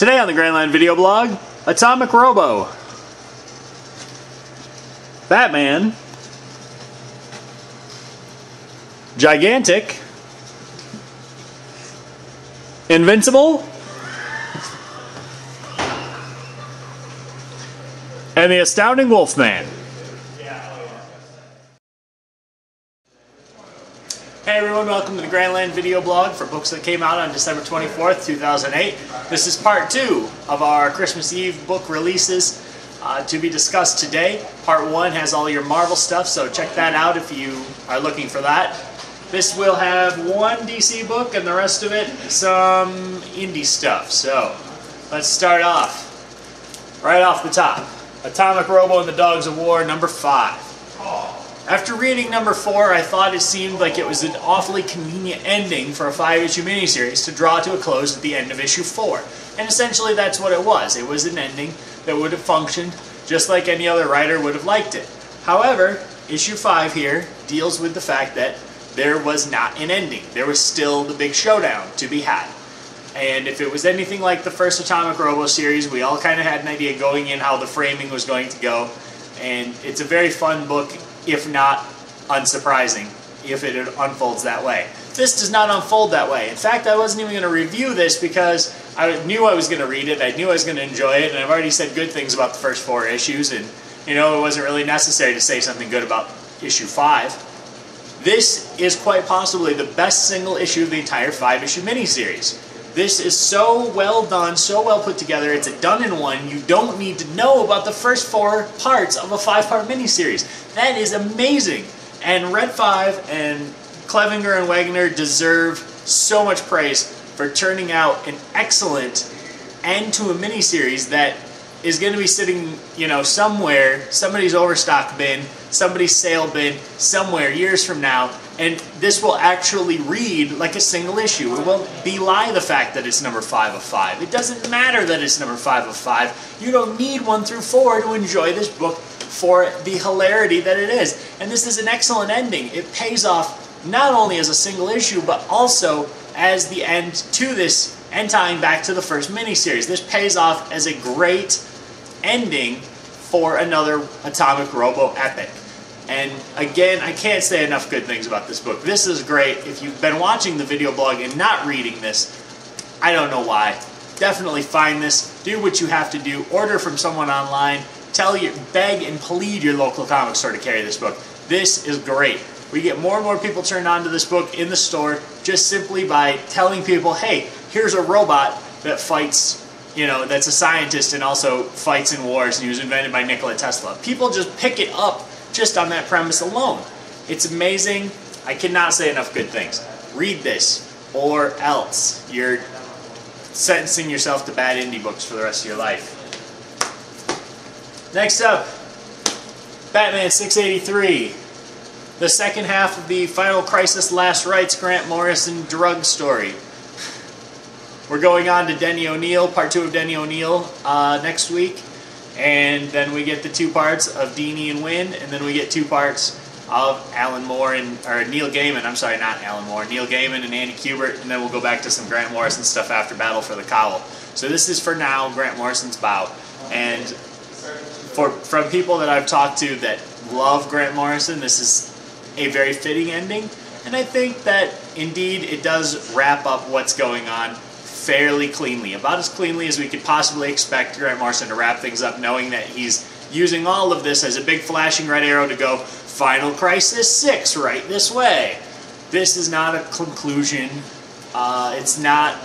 Today on the Grantland Video Blog, Atomic Robo, Batman, Gigantic, Invincible, and the Astounding Wolfman. Hey everyone, welcome to the Grantland Video Blog for books that came out on December 24th, 2008. This is part 2 of our Christmas Eve book releases to be discussed today. Part 1 has all your Marvel stuff, so check that out if you are looking for that. This will have one DC book and the rest of it some indie stuff. So let's start off. Right off the top, Atomic Robo and the Dogs of War, number 5. After reading number 4, I thought it seemed like it was an awfully convenient ending for a 5-issue miniseries to draw to a close at the end of issue 4. And essentially that's what it was. It was an ending that would have functioned just like any other writer would have liked it. However, issue 5 here deals with the fact that there was not an ending. There was still the big showdown to be had. And if it was anything like the first Atomic Robo series, we all kind of had an idea going in how the framing was going to go. And it's a very fun book, if not unsurprising, if it unfolds that way. This does not unfold that way. In fact, I wasn't even going to review this because I knew I was going to read it, I knew I was going to enjoy it, and I've already said good things about the first 4 issues, and you know, it wasn't really necessary to say something good about issue 5. This is quite possibly the best single issue of the entire 5-issue miniseries. This is so well done, so well put together, it's a done-in-one. You don't need to know about the first 4 parts of a 5-part miniseries. That is amazing! And Red 5 and Clevinger and Wagner deserve so much praise for turning out an excellent end to a miniseries that is going to be sitting, you know, somewhere, somebody's overstock bin, somebody's sale bin, somewhere years from now, and this will actually read like a single issue. It won't belie the fact that it's number 5 of 5. It doesn't matter that it's number 5 of 5. You don't need 1 through 4 to enjoy this book for the hilarity that it is. And this is an excellent ending. It pays off not only as a single issue, but also as the end to this and tying back to the first miniseries. This pays off as a great ending for another Atomic Robo epic. And again, I can't say enough good things about this book. This is great. If you've been watching the video blog and not reading this, I don't know why. Definitely find this. Do what you have to do. Order from someone online. Beg and plead your local comic store to carry this book. This is great. We get more and more people turned on to this book in the store just simply by telling people, hey, here's a robot that fights, you know, that's a scientist and also fights in wars, and he was invented by Nikola Tesla. People just pick it up just on that premise alone. It's amazing. I cannot say enough good things. Read this, or else you're sentencing yourself to bad indie books for the rest of your life. Next up, Batman 683. The second half of the Final Crisis Last Rites Grant Morrison drug story. We're going on to Denny O'Neil, part 2 of Denny O'Neil next week. And then we get the 2 parts of Dini and Wynn, and then we get 2 parts of Alan Moore or Neil Gaiman. I'm sorry, not Alan Moore. Neil Gaiman and Andy Kubert, and then we'll go back to some Grant Morrison stuff after Battle for the Cowl. So this is for now Grant Morrison's bout. And from people that I've talked to that love Grant Morrison, this is a very fitting ending. And I think that indeed it does wrap up what's going on fairly cleanly, about as cleanly as we could possibly expect Grant Morrison to wrap things up, knowing that he's using all of this as a big flashing red arrow to go, Final Crisis 6, right this way. This is not a conclusion. It's not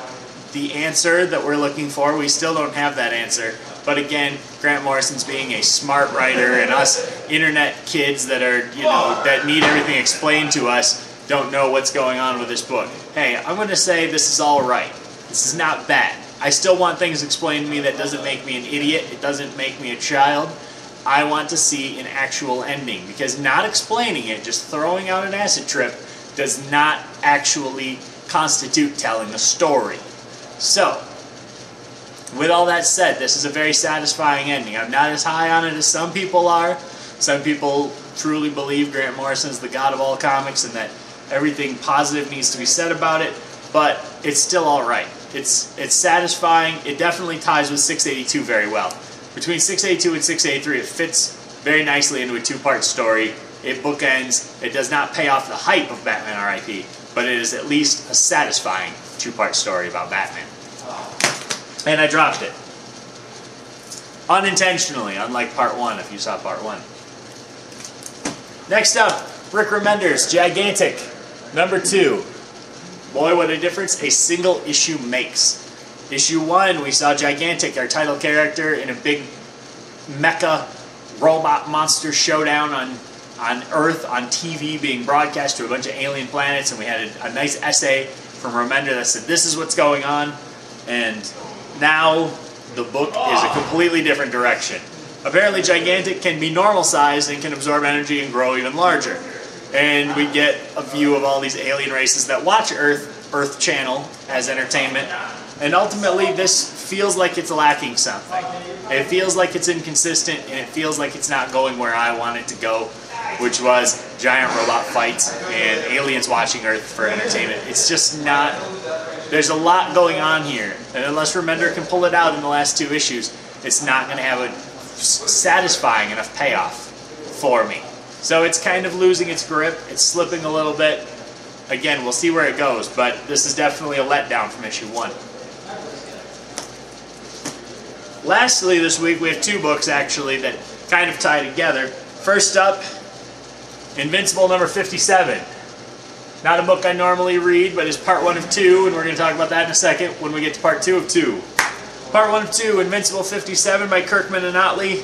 the answer that we're looking for. We still don't have that answer. But again, Grant Morrison's being a smart writer, and us internet kids that are, you know, that need everything explained to us don't know what's going on with this book. Hey, I'm going to say this is all right. This is not bad. I still want things explained to me. That doesn't make me an idiot. It doesn't make me a child. I want to see an actual ending, because not explaining it, just throwing out an acid trip, does not actually constitute telling a story. So, with all that said, this is a very satisfying ending. I'm not as high on it as some people are. Some people truly believe Grant Morrison is the god of all comics and that everything positive needs to be said about it, but it's still alright. It's satisfying. It definitely ties with 682 very well. Between 682 and 683, it fits very nicely into a two-part story. It bookends. It does not pay off the hype of Batman R.I.P., but it is at least a satisfying two-part story about Batman. And I dropped it. Unintentionally, unlike part 1, if you saw part 1. Next up, Rick Remender's Gigantic, number 2. Boy, what a difference a single issue makes. Issue 1, we saw Gigantic, our title character, in a big mecha robot monster showdown on Earth, on TV, being broadcast to a bunch of alien planets, and we had a nice essay from Remender that said, this is what's going on, and now the book is a completely different direction. Apparently Gigantic can be normal sized and can absorb energy and grow even larger. And we get a view of all these alien races that watch Earth Channel as entertainment. And ultimately this feels like it's lacking something. It feels like it's inconsistent, and it feels like it's not going where I want it to go, which was giant robot fights and aliens watching Earth for entertainment. It's just not... There's a lot going on here, and unless Remender can pull it out in the last 2 issues, it's not going to have a satisfying enough payoff for me. So it's kind of losing its grip. It's slipping a little bit. Again, we'll see where it goes, but this is definitely a letdown from issue 1. Lastly, this week we have 2 books actually that kind of tie together. First up, Invincible number 57. Not a book I normally read, but it's part 1 of 2, and we're going to talk about that in a second when we get to part 2 of 2. Part 1 of 2, Invincible 57 by Kirkman and Otley.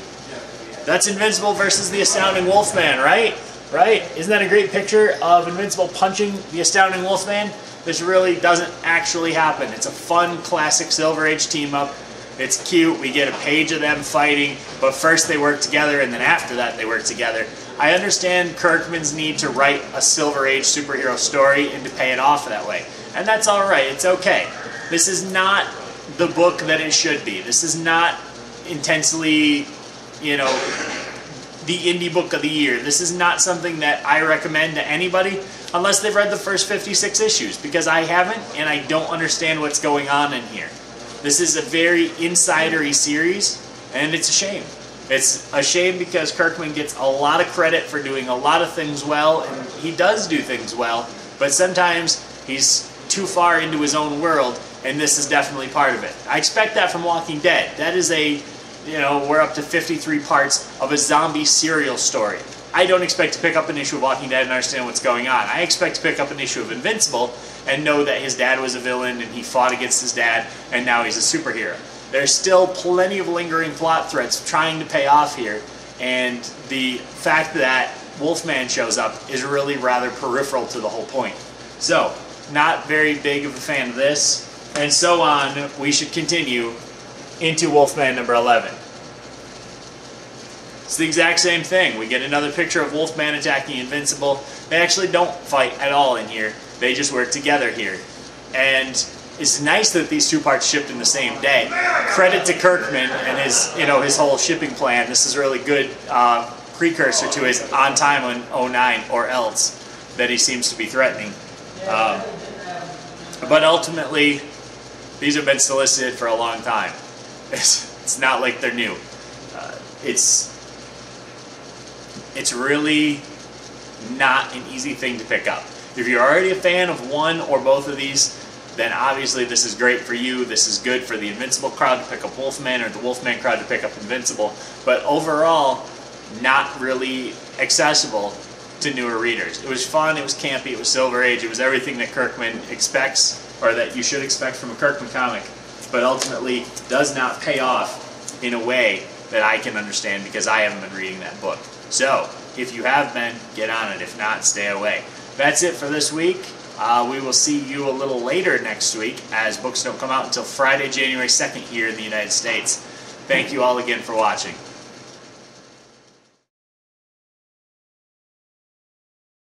That's Invincible versus the Astounding Wolfman, right? Right? Isn't that a great picture of Invincible punching the Astounding Wolfman? This really doesn't actually happen. It's a fun, classic Silver Age team-up. It's cute. We get a page of them fighting, but first they work together, and then after that they work together. I understand Kirkman's need to write a Silver Age superhero story and to pay it off that way. And that's alright. It's okay. This is not the book that it should be. This is not intensely, you know, the indie book of the year. This is not something that I recommend to anybody unless they've read the first 56 issues, because I haven't, and I don't understand what's going on in here. This is a very insidery series, and it's a shame. It's a shame because Kirkman gets a lot of credit for doing a lot of things well, and he does do things well, but sometimes he's too far into his own world, and this is definitely part of it. I expect that from Walking Dead. That is a, you know, we're up to 53 parts of a zombie serial story. I don't expect to pick up an issue of Walking Dead and understand what's going on. I expect to pick up an issue of Invincible and know that his dad was a villain and he fought against his dad and now he's a superhero. There's still plenty of lingering plot threads trying to pay off here, and the fact that Wolfman shows up is really rather peripheral to the whole point. So, not very big of a fan of this, and so on. We should continue into Wolfman number 11. It's the exact same thing. We get another picture of Wolfman attacking Invincible. They actually don't fight at all in here. They just work together here. And it's nice that these 2 parts shipped in the same day. Credit to Kirkman and his, you know, his whole shipping plan. This is a really good precursor to his on time on 09 or else that he seems to be threatening. But ultimately, these have been solicited for a long time. It's not like they're new. It's really not an easy thing to pick up. If you're already a fan of one or both of these, then obviously this is great for you. This is good for the Invincible crowd to pick up Wolfman, or the Wolfman crowd to pick up Invincible. But overall, not really accessible to newer readers. It was fun, it was campy, it was Silver Age, it was everything that Kirkman expects, or that you should expect from a Kirkman comic, but ultimately does not pay off in a way that I can understand because I haven't been reading that book. So, if you have been, get on it. If not, stay away. That's it for this week. We will see you a little later next week, as books don't come out until Friday, January 2nd here in the United States. Thank you all again for watching.